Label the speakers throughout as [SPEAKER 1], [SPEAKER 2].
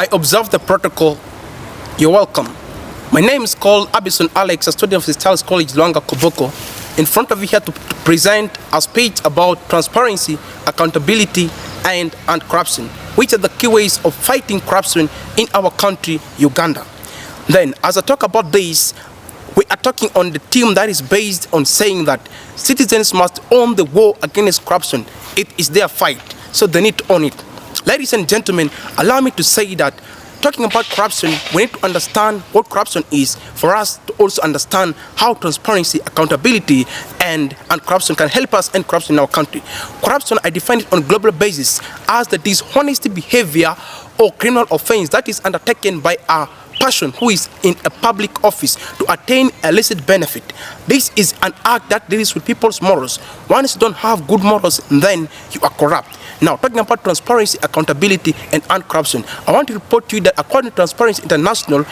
[SPEAKER 1] I observe the protocol. You're welcome. My name is called Abeson Alex, a student of the Charles College, Luanga, Koboko. In front of you here to present a speech about transparency, accountability, and corruption, which are the key ways of fighting corruption in our country, Uganda. Then, as I talk about this, we are talking on the theme that is based on saying that citizens must own the war against corruption. It is their fight, so they need to own it. Ladies and gentlemen, allow me to say that talking about corruption, we need to understand what corruption is for us to also understand how transparency, accountability, and corruption can help us end corruption in our country. Corruption, I define it on a global basis as the dishonest behavior or criminal offense that is undertaken by a person who is in a public office to attain illicit benefit. This is an act that deals with people's morals. Once you don't have good morals, then you are corrupt. Now, talking about transparency, accountability, and corruption, I want to report to you that according to Transparency International,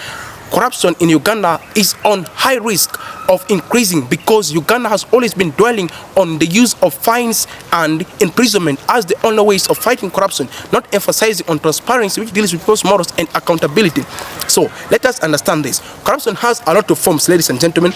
[SPEAKER 1] corruption in Uganda is on high risk of increasing because Uganda has always been dwelling on the use of fines and imprisonment as the only ways of fighting corruption, not emphasizing on transparency, which deals with people's morals and accountability. So let us understand this. Corruption has a lot of forms, ladies and gentlemen.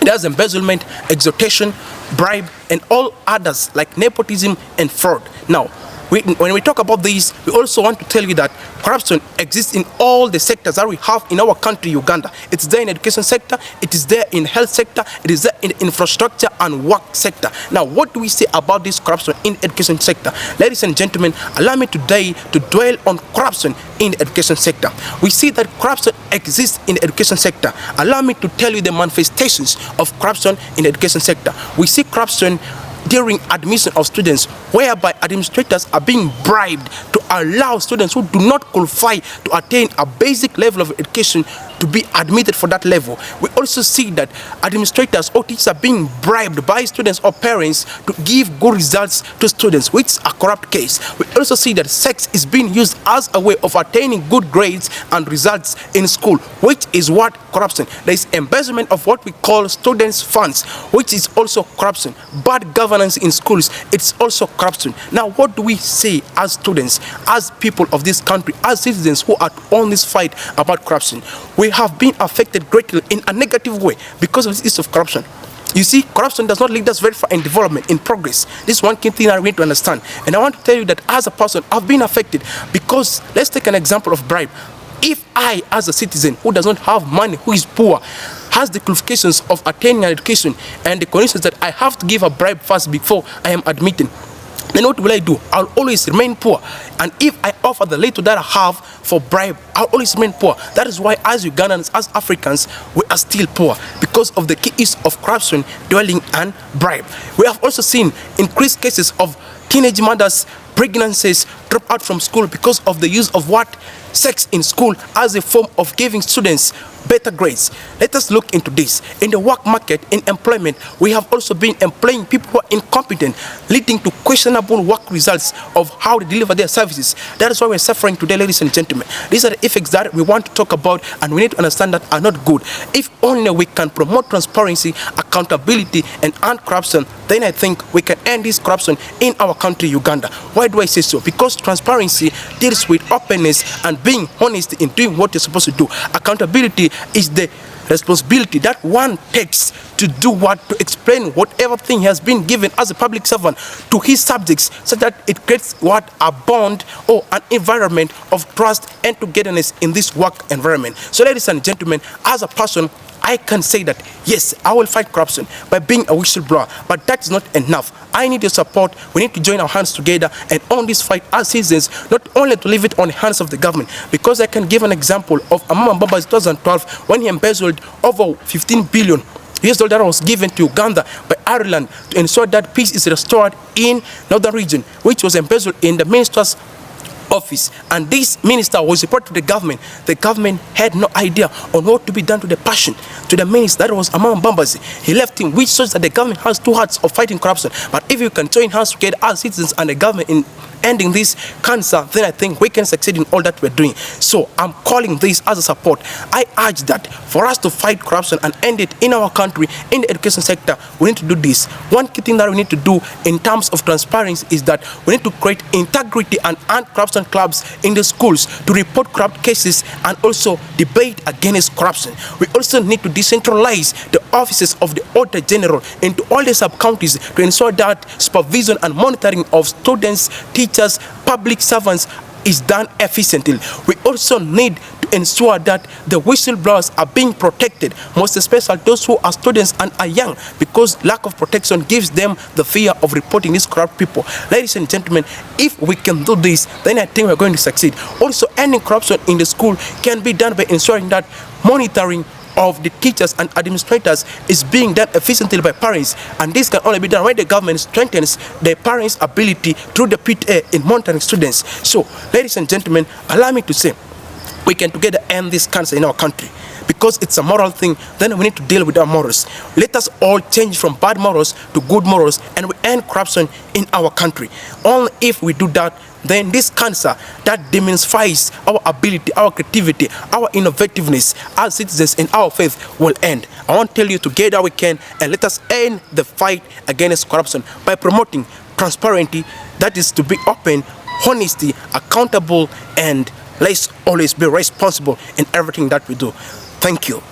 [SPEAKER 1] It has embezzlement, extortion, bribe, and all others like nepotism and fraud. Now, when we talk about this, we also want to tell you that corruption exists in all the sectors that we have in our country, Uganda. It's there in education sector, it is there in health sector, it is there in infrastructure and work sector. Now, what do we say about this corruption in education sector? Ladies and gentlemen, allow me today to dwell on corruption in the education sector. We see that corruption exists in the education sector. Allow me to tell you the manifestations of corruption in the education sector. We see corruption during admission of students, whereby administrators are being bribed to allow students who do not qualify to attain a basic level of education to be admitted for that level. We also see that administrators or teachers are being bribed by students or parents to give good results to students, which is a corrupt case. We also see that sex is being used as a way of attaining good grades and results in school, which is what corruption. There is embezzlement of what we call students' funds, which is also corruption. Bad governance in schools, it's also corruption. Now, what do we say as students, as people of this country, as citizens who are on this fight about corruption? We have been affected greatly in a negative way because of this issue of corruption. You see, corruption does not lead us very far in development, in progress. This is one key thing I need to understand. And I want to tell you that as a person, I've been affected because, let's take an example of bribe. If I, as a citizen who does not have money, who is poor, has the qualifications of attaining an education and the conditions that I have to give a bribe first before I am admitted, then what will I do? I'll always remain poor. And if I offer the little that I have for bribe, I'll always remain poor. That is why as Ugandans, as Africans, we are still poor because of the key issue of corruption, dwelling, and bribe. We have also seen increased cases of teenage mothers, pregnancies, drop out from school because of the use of what? Sex in school as a form of giving students better grades. Let us look into this. In the work market, in employment, we have also been employing people who are incompetent, leading to questionable work results of how they deliver their services. That is why we're suffering today, ladies and gentlemen. These are the effects that we want to talk about, and we need to understand that are not good. If only we can promote transparency, accountability, and corruption, then I think we can end this corruption in our country, Uganda. Why do I say so? Because transparency deals with openness and being honest in doing what you're supposed to do. Accountability is the responsibility that one takes to do what? To explain whatever thing he has been given as a public servant to his subjects, so that it creates what? A bond or an environment of trust and togetherness in this work environment. So, ladies and gentlemen, as a person, I can say that, yes, I will fight corruption by being a whistleblower, but that's not enough. I need your support. We need to join our hands together and on this fight as citizens, not only to leave it on the hands of the government, because I can give an example of Amama Mbamba's 2012 when he embezzled over 15 billion US dollar that was given to Uganda by Ireland to ensure that peace is restored in northern region, which was embezzled in the minister's office. And this minister was reported to the government. The government had no idea on what to be done to the person, to the minister, that was Amama Mbambazi. He left him, which shows that the government has two hearts of fighting corruption. But if you can join hands together as citizens and the government in ending this cancer, then I think we can succeed in all that we're doing. So I'm calling this as a support. I urge that for us to fight corruption and end it in our country, in the education sector, we need to do this. One key thing that we need to do in terms of transparency is that we need to create integrity and anti-corruption clubs in the schools to report corrupt cases and also debate against corruption. We also need to decentralize the offices of the Auditor General into all the sub-counties to ensure that supervision and monitoring of students, teachers, public servants is done efficiently. We also need to ensure that the whistleblowers are being protected, most especially those who are students and are young, because lack of protection gives them the fear of reporting these corrupt people. Ladies and gentlemen, if we can do this, then I think we're going to succeed. Also, ending corruption in the school can be done by ensuring that monitoring of the teachers and administrators is being done efficiently by parents, and this can only be done when the government strengthens the parents' ability through the PTA in monitoring students. So, ladies and gentlemen, allow me to say, we can together end this cancer in our country. Because it's a moral thing, then we need to deal with our morals. Let us all change from bad morals to good morals, and we end corruption in our country. Only if we do that, then this cancer that diminishes our ability, our creativity, our innovativeness as citizens in our faith will end. I want to tell you, together we can, and let us end the fight against corruption by promoting transparency, that is to be open, honesty, accountable, and let's always be responsible in everything that we do. Thank you.